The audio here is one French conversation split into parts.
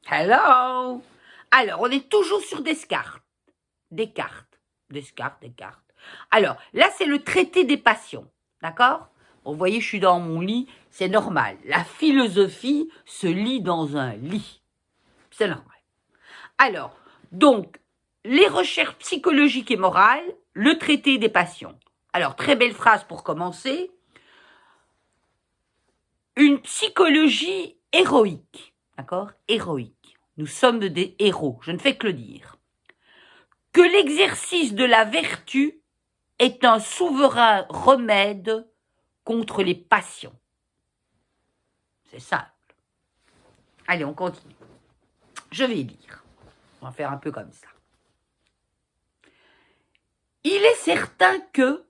Hello. Alors, on est toujours sur Descartes. Descartes. Alors, là, c'est le traité des passions. D'accord? Vous voyez, je suis dans mon lit, c'est normal. La philosophie se lit dans un lit. C'est normal. Alors, donc, les recherches psychologiques et morales, le traité des passions. Alors, très belle phrase pour commencer. Une psychologie héroïque. D'accord? Héroïque. Nous sommes des héros, je ne fais que le dire. Que l'exercice de la vertu est un souverain remède contre les passions. C'est simple. Allez, on continue. Je vais lire. On va faire un peu comme ça. Il est certain que,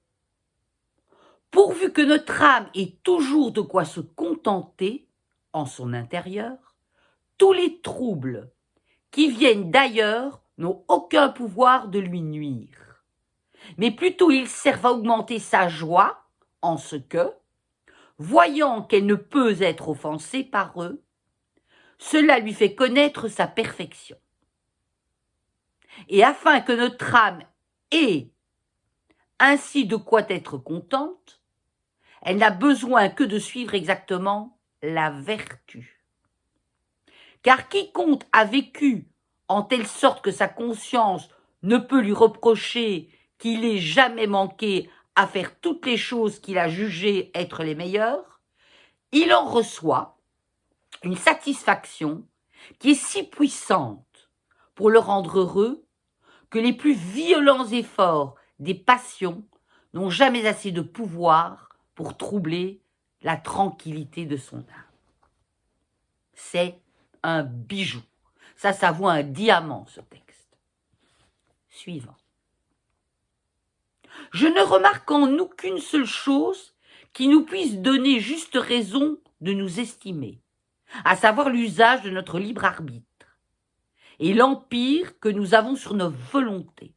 pourvu que notre âme ait toujours de quoi se contenter en son intérieur, tous les troubles qui viennent d'ailleurs n'ont aucun pouvoir de lui nuire. Mais plutôt ils servent à augmenter sa joie en ce que, voyant qu'elle ne peut être offensée par eux, cela lui fait connaître sa perfection. Et afin que notre âme ait ainsi de quoi être contente, elle n'a besoin que de suivre exactement la vertu. Car quiconque a vécu en telle sorte que sa conscience ne peut lui reprocher qu'il ait jamais manqué à faire toutes les choses qu'il a jugées être les meilleures, il en reçoit une satisfaction qui est si puissante pour le rendre heureux que les plus violents efforts des passions n'ont jamais assez de pouvoir pour troubler la tranquillité de son âme. C'est un bijou. Ça vaut un diamant, ce texte. Suivant. Je ne remarque en nous qu'une seule chose qui nous puisse donner juste raison de nous estimer, à savoir l'usage de notre libre arbitre et l'empire que nous avons sur nos volontés.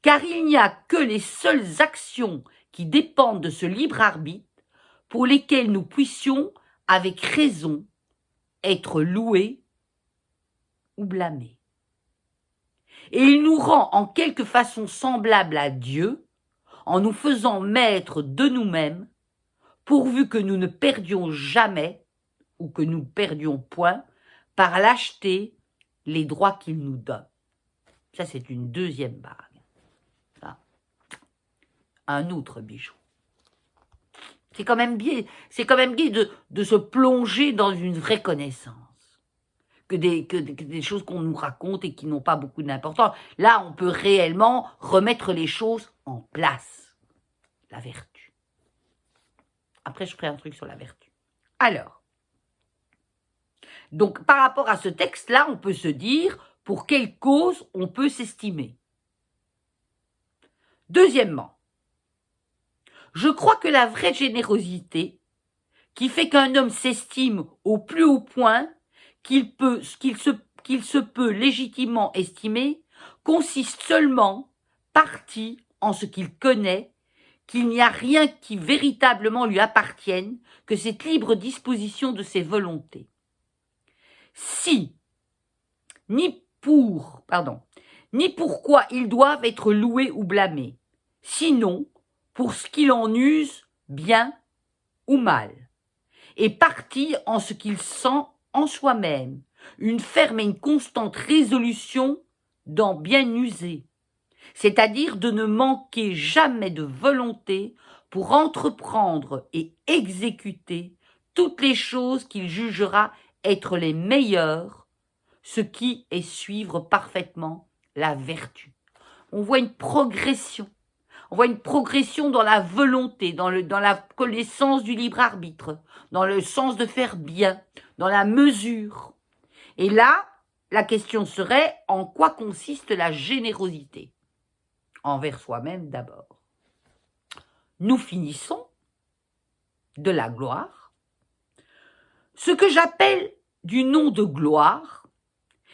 Car il n'y a que les seules actions qui dépendent de ce libre arbitre pour lesquelles nous puissions, avec raison, être loués ou blâmés. Et il nous rend en quelque façon semblables à Dieu, en nous faisant maîtres de nous-mêmes, pourvu que nous ne perdions jamais, ou que nous perdions point, par lâcheté, les droits qu'il nous donne. Ça, c'est une deuxième bague. Un autre bijou. C'est quand même gai de se plonger dans une vraie connaissance. Que des choses qu'on nous raconte et qui n'ont pas beaucoup d'importance. Là, on peut réellement remettre les choses en place. La vertu. Après, je ferai un truc sur la vertu. Alors, donc, par rapport à ce texte-là, on peut se dire pour quelle cause on peut s'estimer. Deuxièmement, je crois que la vraie générosité, qui fait qu'un homme s'estime au plus haut point qu'il se peut légitimement estimer, consiste seulement, partie en ce qu'il connaît, qu'il n'y a rien qui véritablement lui appartienne que cette libre disposition de ses volontés. Si, ni pourquoi ils doivent être loués ou blâmés, sinon pour ce qu'il en use bien ou mal, et partie en ce qu'il sent en soi-même, une ferme et une constante résolution d'en bien user, c'est-à-dire de ne manquer jamais de volonté pour entreprendre et exécuter toutes les choses qu'il jugera être les meilleures, ce qui est suivre parfaitement la vertu. On voit une progression. On voit une progression dans la volonté, dans la connaissance du libre arbitre, dans le sens de faire bien, dans la mesure. Et là, la question serait, en quoi consiste la générosité? Envers soi-même d'abord. Nous finissons de la gloire. Ce que j'appelle du nom de gloire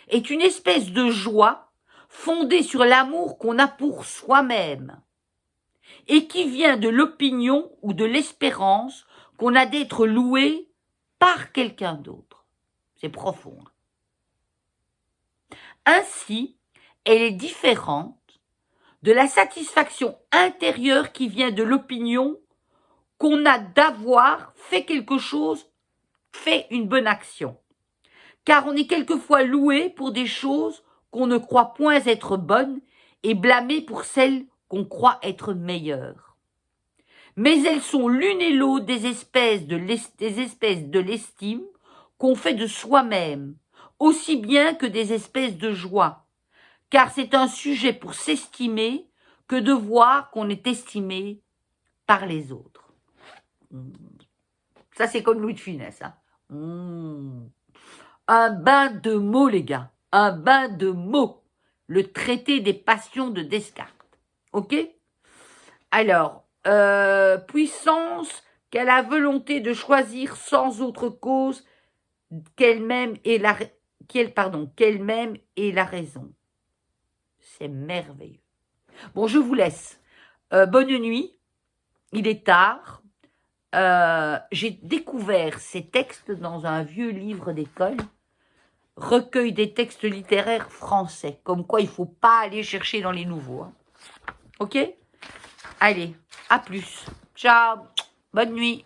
est une espèce de joie fondée sur l'amour qu'on a pour soi-même, et qui vient de l'opinion ou de l'espérance qu'on a d'être loué par quelqu'un d'autre. C'est profond. Ainsi, elle est différente de la satisfaction intérieure qui vient de l'opinion qu'on a d'avoir fait quelque chose, fait une bonne action. Car on est quelquefois loué pour des choses qu'on ne croit point être bonnes et blâmé pour celles qu'on croit être meilleures. Mais elles sont l'une et l'autre des espèces de l'estime qu'on fait de soi-même, aussi bien que des espèces de joie, car c'est un sujet pour s'estimer que de voir qu'on est estimé par les autres. Ça, c'est comme Louis de Funès. Hein. Un bain de mots, les gars. Un bain de mots. Le traité des passions de Descartes. Ok? Alors, puissance qu'elle a volonté de choisir sans autre cause qu'elle-même est qu'elle-même est la raison. C'est merveilleux. Bon, je vous laisse. Bonne nuit. Il est tard. J'ai découvert ces textes dans un vieux livre d'école, recueil des textes littéraires français, comme quoi il ne faut pas aller chercher dans les nouveaux. Hein. Ok? Allez, à plus. Ciao. Bonne nuit.